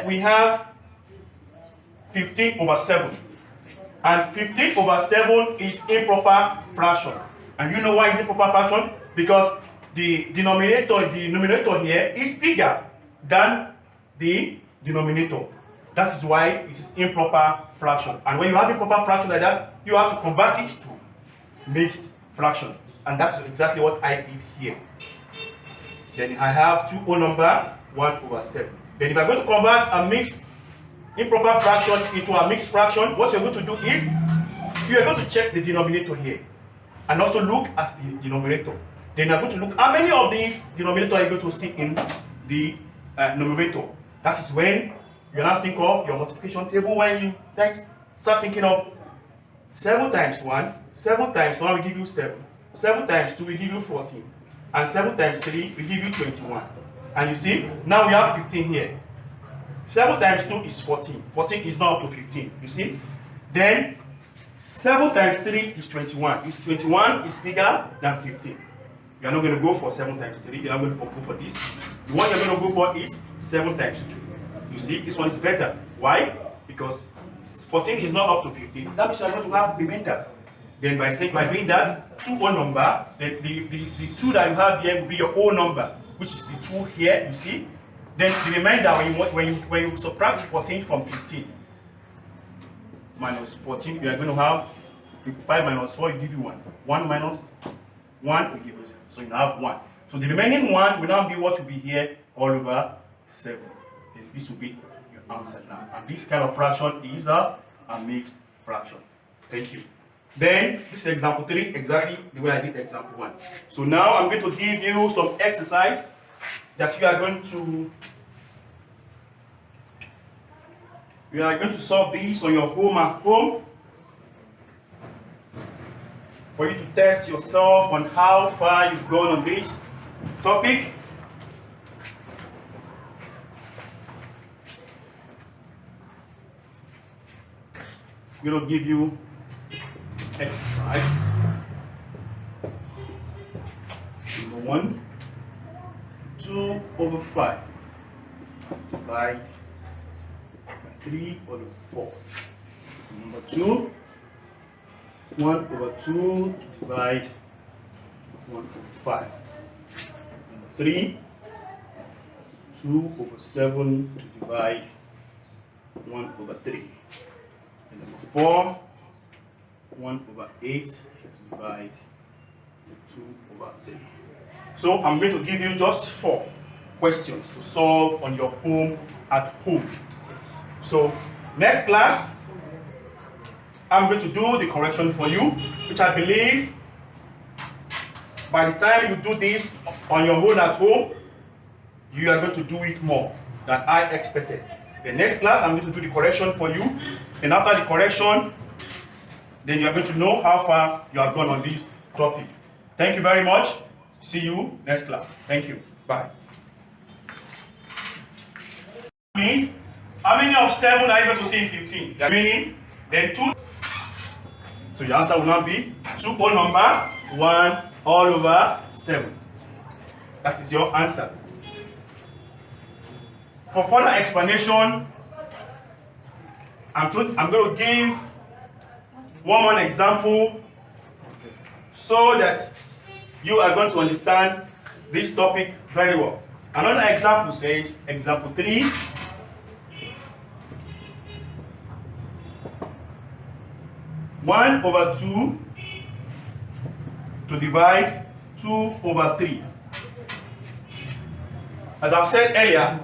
here we have 15 over 7. And 15 over 7 is improper fraction. And you know why it's improper fraction? Because the numerator here is bigger than the denominator. That is why it is improper fraction. And when you have improper fraction like that, you have to convert it to mixed fraction. And that's exactly what I did here. Then I have two whole number, 1 over 7. Then if I'm going to convert a mixed improper fraction into a mixed fraction, what you're going to do is you're going to check the denominator here and also look at the denominator. Then you're going to look how many of these denominator are you going to see in the numerator. That is when you now think of your multiplication table. When you start thinking of 7 times 1, 7 times 1 will give you 7, 7 times 2 will give you 14, and 7 times 3 will give you 21. And you see, now we have 15 here. 7 times 2 is 14. 14 is now up to 15. You see? Then 7 times 3 is 21. This 21 is bigger than 15. You are not going to go for 7 times 3. You are not going to go for this. The one you are going to go for is 7 times 2. You see, this one is better. Why? Because 14 is not up to 15. That means you are going to have remainder. Then by doing that, 2 whole number, then the 2 that you have here will be your whole number, which is the 2 here, you see. Then the remainder, when you subtract 14 from 15 minus 14, you are going to have 5 minus 4 will give you 1. 1 minus 1 will give you 0. So you now have 1. So the remaining 1 will now be what will be here all over 7. And this will be your answer now. And this kind of fraction is a mixed fraction. Thank you. Then this is example 3, exactly the way I did example 1. So now I'm going to give you some exercise that you are going to solve these on your home at home for you to test yourself on how far you've gone on this topic. I'm going to give you exercise number 1. 2 over 5 divide by 3 over 4. Number 2, 1 over 2 to divide 1 over 5. Number 3, 2 over 7 to divide 1 over 3. And number 4, 1 over 8 to divide 2 over 3. So I'm going to give you just 4 questions to solve on your home at home. So next class, I'm going to do the correction for you, which I believe by the time you do this on your own at home, you are going to do it more than I expected. The next class, I'm going to do the correction for you. And after the correction, then you are going to know how far you have gone on this topic. Thank you very much. See you next class. Thank you. Bye. Means, how many of 7 are you going to see in 15? The meaning, then 2. So your answer will now be 2 whole number, 1 all over 7. That is your answer. For further explanation, I'm going to give one more example so that you are going to understand this topic very well. Another example says, example 3. One over 2 to divide 2 over 3. As I've said earlier,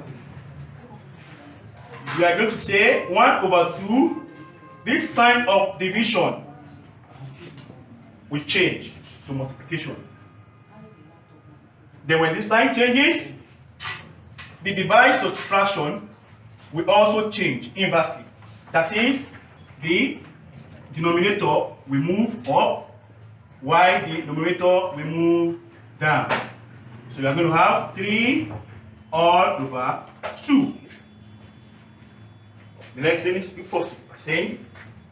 we are going to say 1 over 2. This sign of division will change to multiplication. Then when this sign changes, the divide subtraction will also change inversely. That is, the denominator will move up while the numerator will move down. So we are going to have 3 all over 2. The next thing is possible by saying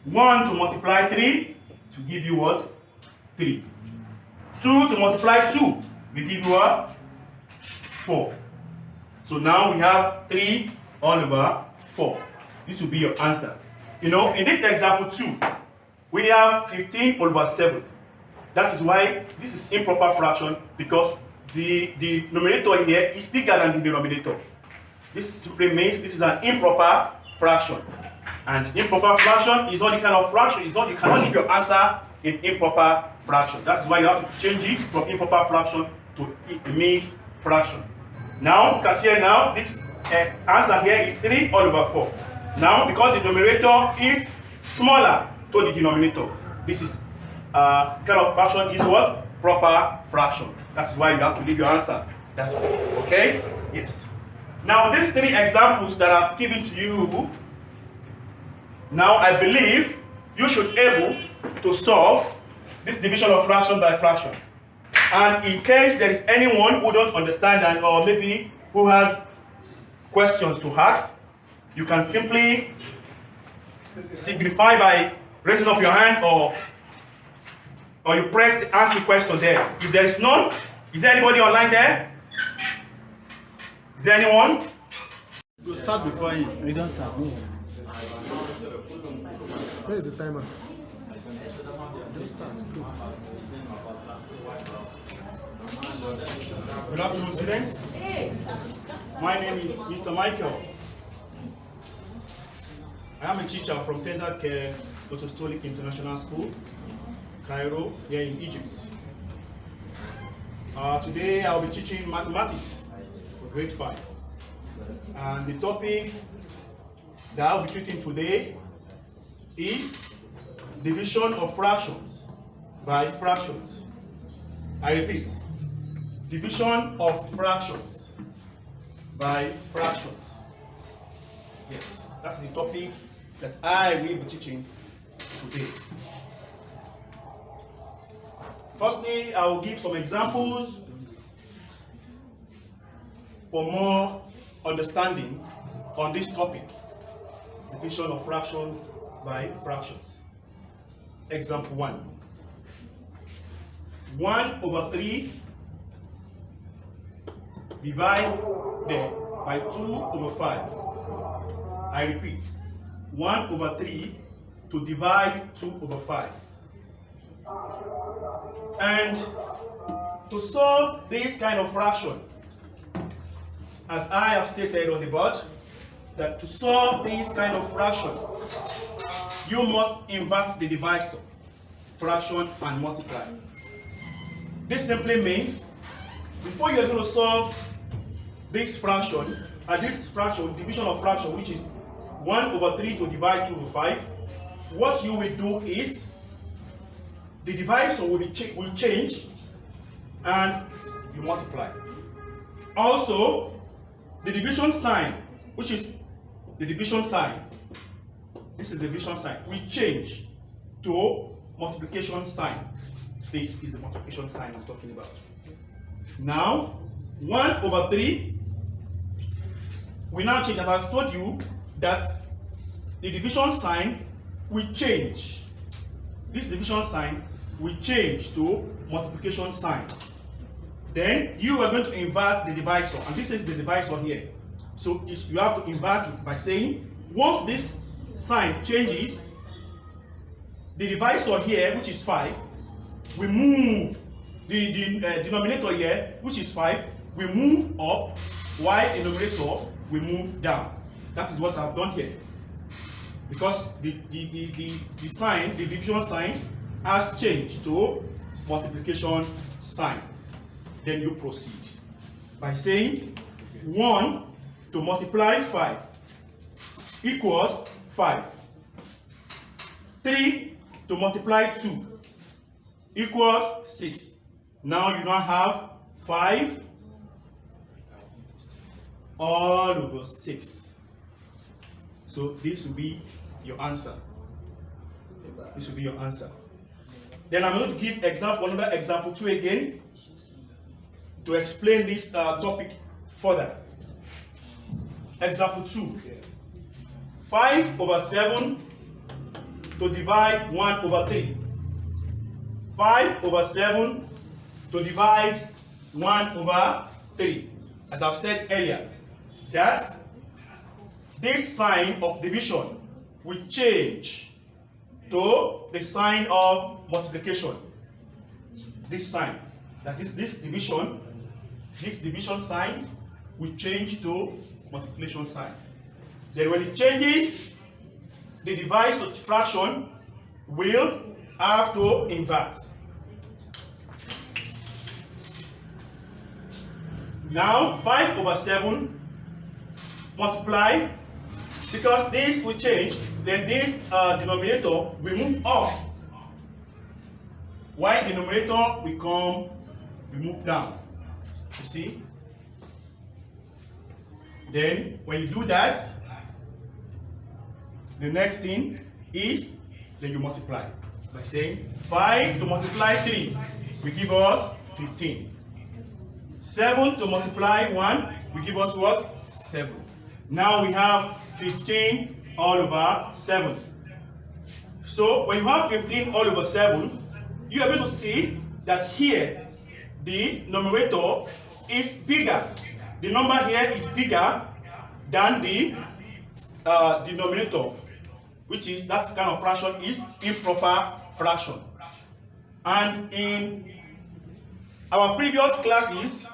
1 to multiply 3 to give you what? 3. 2 to multiply 2 will give you what? 4. So now we have 3 all over 4. This will be your answer. You know, in this example 2, we have 15 over 7. That is why this is improper fraction, because the numerator here is bigger than the denominator. This simply means this is an improper fraction. And improper fraction is not the kind of fraction, you cannot leave your answer in improper fraction. That's why you have to change it from improper fraction to a mixed fraction. Now, you can see now, this answer here is 3 all over 4. Now, because the numerator is smaller to the denominator, this is kind of fraction is what? Proper fraction. That's why you have to leave your answer that way. Okay? Yes. Now, these 3 examples that I've given to you, now I believe you should be able to solve this division of fraction by fraction. And in case there is anyone who don't understand and or maybe who has questions to ask, you can simply signify by raising up your hand or you press the ask the question there. If there is none, is there anybody online there? Is there anyone? You start before you. We don't start. No. Where is the timer? Don't start. Go. Good afternoon, students. My name is Mr. Michael. I am a teacher from Tender Care Apostolic International School, Cairo, here in Egypt. Today I will be teaching mathematics for grade 5. And the topic that I will be treating today is division of fractions by fractions. I repeat, division of fractions by fractions. Yes, that's the topic that I will be teaching today. Firstly, I will give some examples for more understanding on this topic, division of fractions by fractions. Example 1. 1 over 3 divide there by 2 over 5. I repeat, 1 over 3 to divide 2 over 5. And to solve this kind of fraction, as I have stated on the board, that to solve this kind of fraction, you must invert the divisor, fraction, and multiply. This simply means, before you are going to solve this fraction, division of fraction, which is 1 over 3 to divide 2 over 5, what you will do is, the divisor will change, and you multiply. Also, the division sign, which is the division sign, this is the division sign, we change to multiplication sign. This is the multiplication sign I'm talking about. Now, 1 over 3, we now change, as I've told you, that the division sign will change. This division sign will change to multiplication sign. Then you are going to invert the divisor, and this is the divisor here. So you have to invert it by saying, once this sign changes, the divisor here, which is 5, we move the denominator here, which is 5, we move up, while the numerator will move down. That is what I've done here. Because the sign, the division sign, has changed to multiplication sign. Then you proceed by saying 1 to multiply 5 equals 5. 3 to multiply 2 equals 6. Now you now have 5 all over 6. So this will be your answer. This will be your answer. Then I'm going to give another example 2 again, to explain this topic further. Example 2. 5 over 7 to divide 1 over 3. 5 over 7 to divide 1 over 3. As I've said earlier, that this sign of division will change to the sign of multiplication. This sign, that is this division sign will change to multiplication sign. Then when it changes, the device of fraction will have to invert. Now 5 over 7 multiply, because this will change, then this denominator will move up, while denominator will move down. You see? Then when you do that, the next thing is then you multiply by saying 5 to multiply 3 will give us 15. 7 to multiply 1 will give us what? 7. Now we have 15 all over 7. So when you have 15 all over 7, you are able to see that here the numerator is bigger. The number here is bigger than the denominator, which is that kind of fraction is improper fraction. And in our previous classes,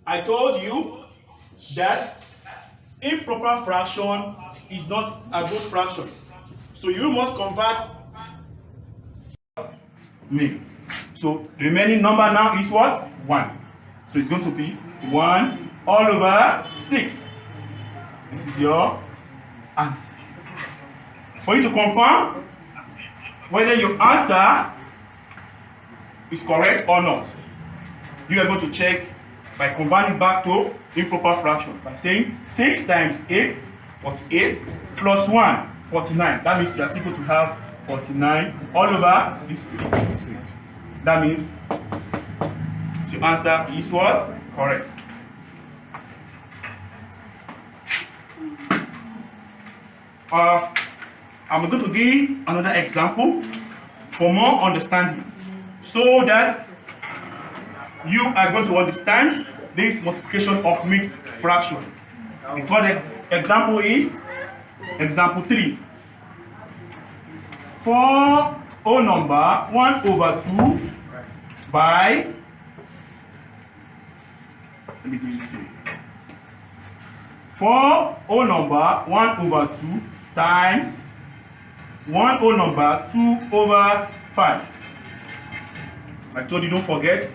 I told you that improper fraction is not a good fraction. So you must convert me. So the remaining number now is what? 1. So it's going to be 1 all over 6. This is your answer. For you to confirm whether your answer is correct or not, you are going to check by converting back to improper fraction by saying 6 times 8, 48, plus 1, 49. That means you are supposed to have 49 all over this 6. That means your answer is what? Correct. I'm going to give another example for more understanding, so that you are going to understand this multiplication of mixed fraction. The third example is example 3. For whole number 1 over 2 by, let me do this way. For whole number 1 over 2 times 1 whole number 2 over 5. I told you, don't forget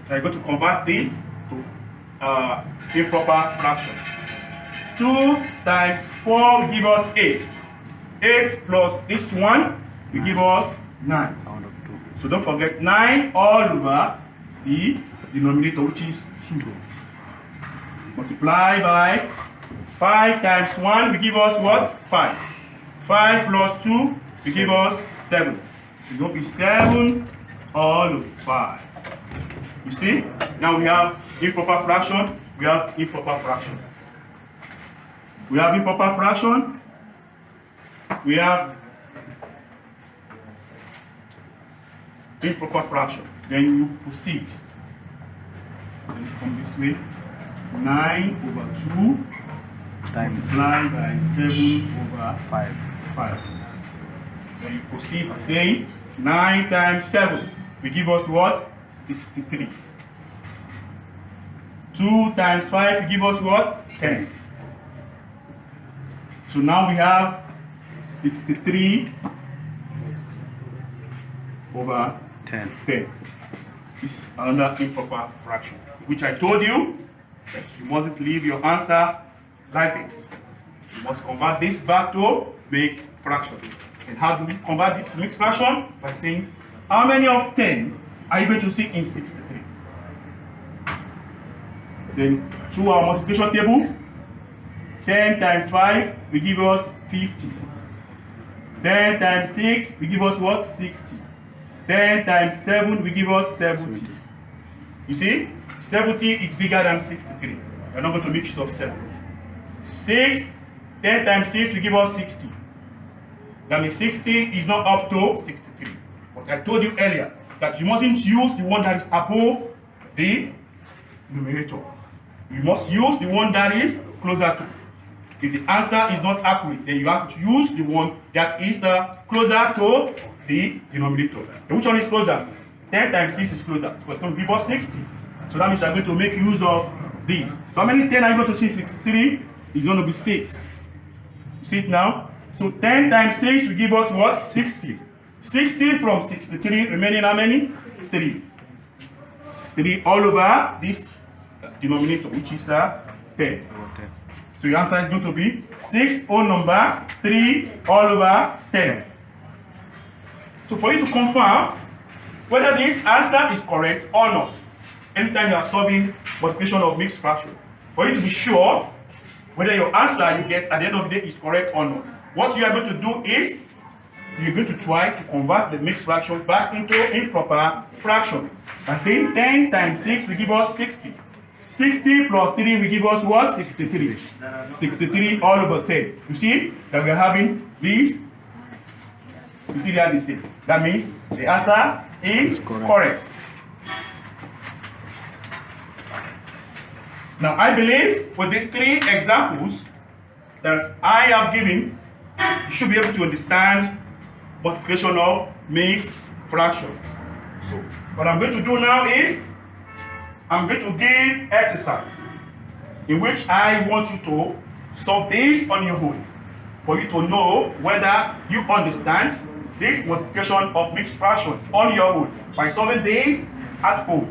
that you're going to convert this to improper fraction. 2 times 4 will give us 8. 8 plus this one will give us 9. So don't forget 9 all over the denominator, which is 2. Multiply by 5 times 1 will give us what? 5. 5 plus 2 will give us 7. So it's going to be 7 all over 5. You see? Now we have improper fraction. We have improper fraction. We have improper fraction. We have improper fraction. Then you proceed. Then you come this way. 9 over 2 multiplied by 7 over 5. Then you proceed by saying 9 times 7 will give us what? 63. 2 times 5 will give us what? 10. So now we have 63 over 10. This is another improper fraction, which I told you that you mustn't leave your answer like this. You must convert this back to mixed fraction. And how do we convert this to mixed fraction? By saying, how many of 10 are you going to see in 63? Then through our multiplication table, 10 times 5 will give us 50. 10 times 6 will give us what? 60. 10 times 7 will give us 70. You see, 70 is bigger than 63. We're not going to make use of 7. 10 times 6 will give us 60. That means 60 is not up to 63. But I told you earlier that you mustn't use the one that is above the numerator. You must use the one that is closer to. If the answer is not accurate, then you have to use the one that is closer to the denominator. And which one is closer? 10 times 6 is closer. So it's going to give us 60. So that means we are going to make use of this. So how many 10 are you going to see? 63 is going to be 6. You see it now? So 10 times 6 will give us what? 60. 60 from 63 remaining how many? 3. 3 all over this denominator, which is 10. So your answer is going to be 6 whole number 3 all over 10. So for you to confirm whether this answer is correct or not, anytime you are solving multiplication of mixed fraction, for you to be sure whether your answer you get at the end of the day is correct or not, what you are going to do is you're going to try to convert the mixed fraction back into improper fraction. By saying 10 times 6 will give us 60. 60 plus 3 will give us what? 63. 63 all over 10. You see that we are having this. You see they are the same. That means the answer is correct. Now I believe with these 3 examples that I have given, you should be able to understand multiplication of mixed fraction. So what I'm going to do now is I'm going to give exercise in which I want you to solve this on your own for you to know whether you understand this multiplication of mixed fraction on your own by solving this at home.